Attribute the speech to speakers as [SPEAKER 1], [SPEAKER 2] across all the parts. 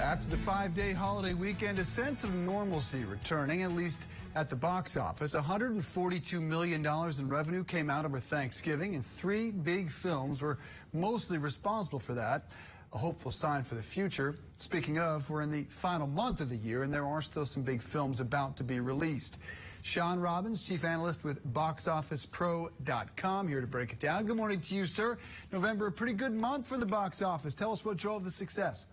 [SPEAKER 1] After the 5-day holiday weekend, a sense of normalcy returning, at least at the box office. $142 million in revenue came out over Thanksgiving, and 3 big films were mostly responsible for that. A hopeful sign for the future. Speaking of, we're in the final month of the year, and there are still some big films about to be released. Shawn Robbins, chief analyst with BoxOfficePro.com, here to break it down. Good morning to you, sir. November, a pretty good month for the box office. Tell us what drove the success.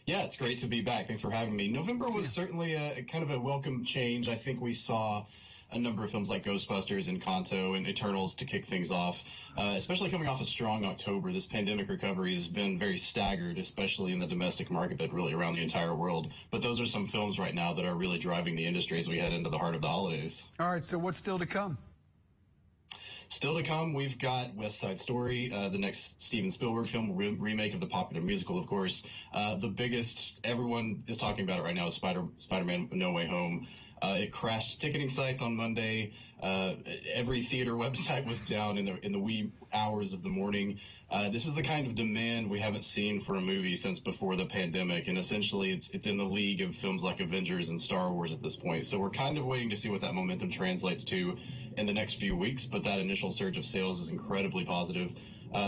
[SPEAKER 2] Yeah, it's great to be back. Thanks for having me. November was certainly a kind of a welcome change. I think we saw a number of films like Ghostbusters and Encanto and Eternals to kick things off, especially coming off a strong October. This pandemic recovery has been very staggered, especially in the domestic market, but really around the entire world. But those are some films right now that are really driving the industry as we head into the heart of the holidays. All
[SPEAKER 1] right, so what's still to come?
[SPEAKER 2] Still to come, we've got West Side Story, the next Steven Spielberg film, remake of the popular musical, of course. The biggest, everyone is talking about it right now, is Spider-Man No Way Home. It crashed ticketing sites on Monday. Every theater website was down in the wee hours of the morning. This is the kind of demand we haven't seen for a movie since before the pandemic, and essentially it's in the league of films like Avengers and Star Wars at this point. So we're kind of waiting to see what that momentum translates to in the next few weeks, but that initial surge of sales is incredibly positive.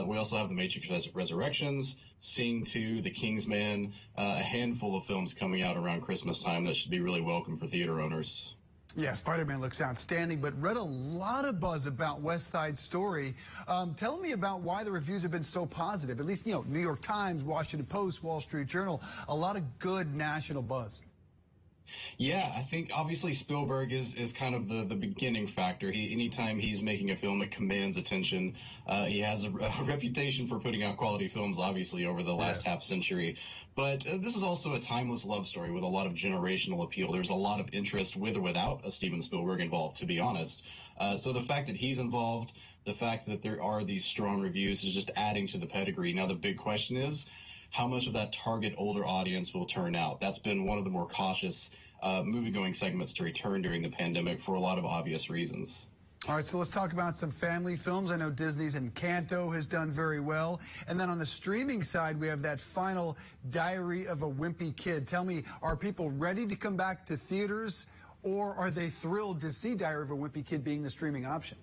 [SPEAKER 2] We also have The Matrix Resurrections, Sing 2, The Kingsman, a handful of films coming out around Christmas time that should be really welcome for theater owners.
[SPEAKER 1] Yeah, Spider-Man looks outstanding, but read a lot of buzz about West Side Story. Tell me about why the reviews have been so positive. At least, New York Times, Washington Post, Wall Street Journal, a lot of good national buzz.
[SPEAKER 2] Yeah, I think obviously Spielberg is kind of the beginning factor. Anytime he's making a film, it commands attention. He has a reputation for putting out quality films, obviously, over the last half century. But this is also a timeless love story with a lot of generational appeal. There's a lot of interest with or without a Steven Spielberg involved, to be honest. So the fact that he's involved, the fact that there are these strong reviews is just adding to the pedigree. Now, the big question is, how much of that target older audience will turn out? That's been one of the more cautious movie-going segments to return during the pandemic for a lot of obvious reasons.
[SPEAKER 1] All right, so let's talk about some family films. I know Disney's Encanto has done very well. And then on the streaming side, we have that final Diary of a Wimpy Kid. Tell me, are people ready to come back to theaters, or are they thrilled to see Diary of a Wimpy Kid being the streaming option?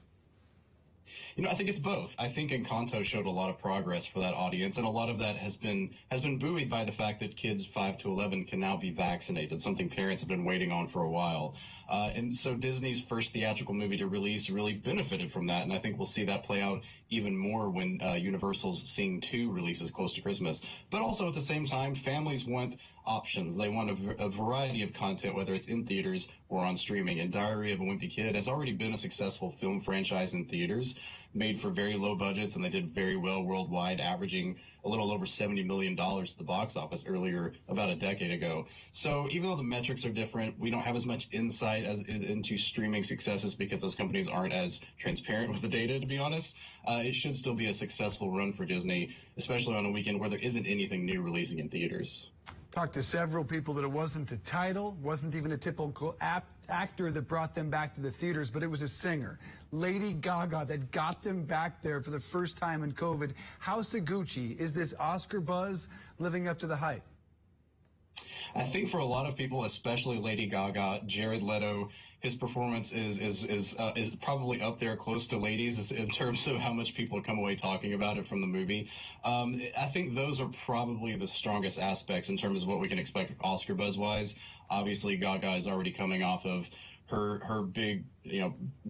[SPEAKER 2] I think it's both. I think Encanto showed a lot of progress for that audience, and a lot of that has been buoyed by the fact that kids 5 to 11 can now be vaccinated, something parents have been waiting on for a while. And so Disney's first theatrical movie to release really benefited from that, and I think we'll see that play out even more when Universal's Sing 2 releases close to Christmas. But also at the same time, families want options. They want a variety of content, whether it's in theaters or on streaming. And Diary of a Wimpy Kid has already been a successful film franchise in theaters, made for very low budgets, and they did very well worldwide, averaging a little over $70 million at the box office earlier, about a decade ago. So even though the metrics are different, we don't have as much insight into streaming successes because those companies aren't as transparent with the data, to be honest. It should still be a successful run for Disney, especially on a weekend where there isn't anything new releasing in theaters.
[SPEAKER 1] Talked to several people that it wasn't a title, wasn't even a typical actor that brought them back to the theaters, but it was a singer, Lady Gaga, that got them back there for the first time in COVID. House of Gucci, is this Oscar buzz living up to the hype?
[SPEAKER 2] I think for a lot of people, especially Lady Gaga, Jared Leto, his performance is probably up there close to Ladies in terms of how much people come away talking about it from the movie. I think those are probably the strongest aspects in terms of what we can expect Oscar buzz-wise. Obviously, Gaga is already coming off of her big,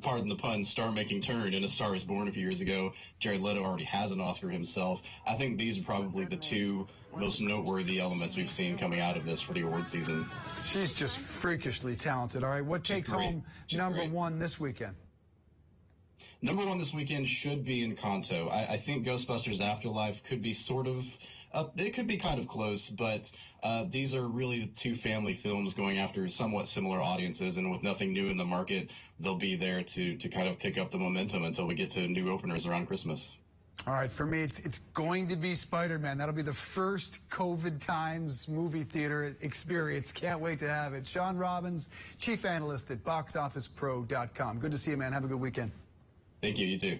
[SPEAKER 2] pardon the pun, star-making turn in A Star Is Born a few years ago. Jared Leto already has an Oscar himself. I think these are probably the two most noteworthy elements we've seen coming out of this for the award season.
[SPEAKER 1] She's just freakishly talented. All right, what takes home number one this weekend?
[SPEAKER 2] Number one this weekend should be Encanto. I think Ghostbusters Afterlife could be it could be kind of close, but these are really two family films going after somewhat similar audiences, and with nothing new in the market, they'll be there to kind of pick up the momentum until we get to new openers around Christmas.
[SPEAKER 1] All right, for me, it's going to be Spider-Man. That'll be the first COVID times movie theater experience. Can't wait to have it. Shawn Robbins, chief analyst at BoxOfficePro.com. Good to see you, man. Have a good weekend.
[SPEAKER 2] Thank you. You too.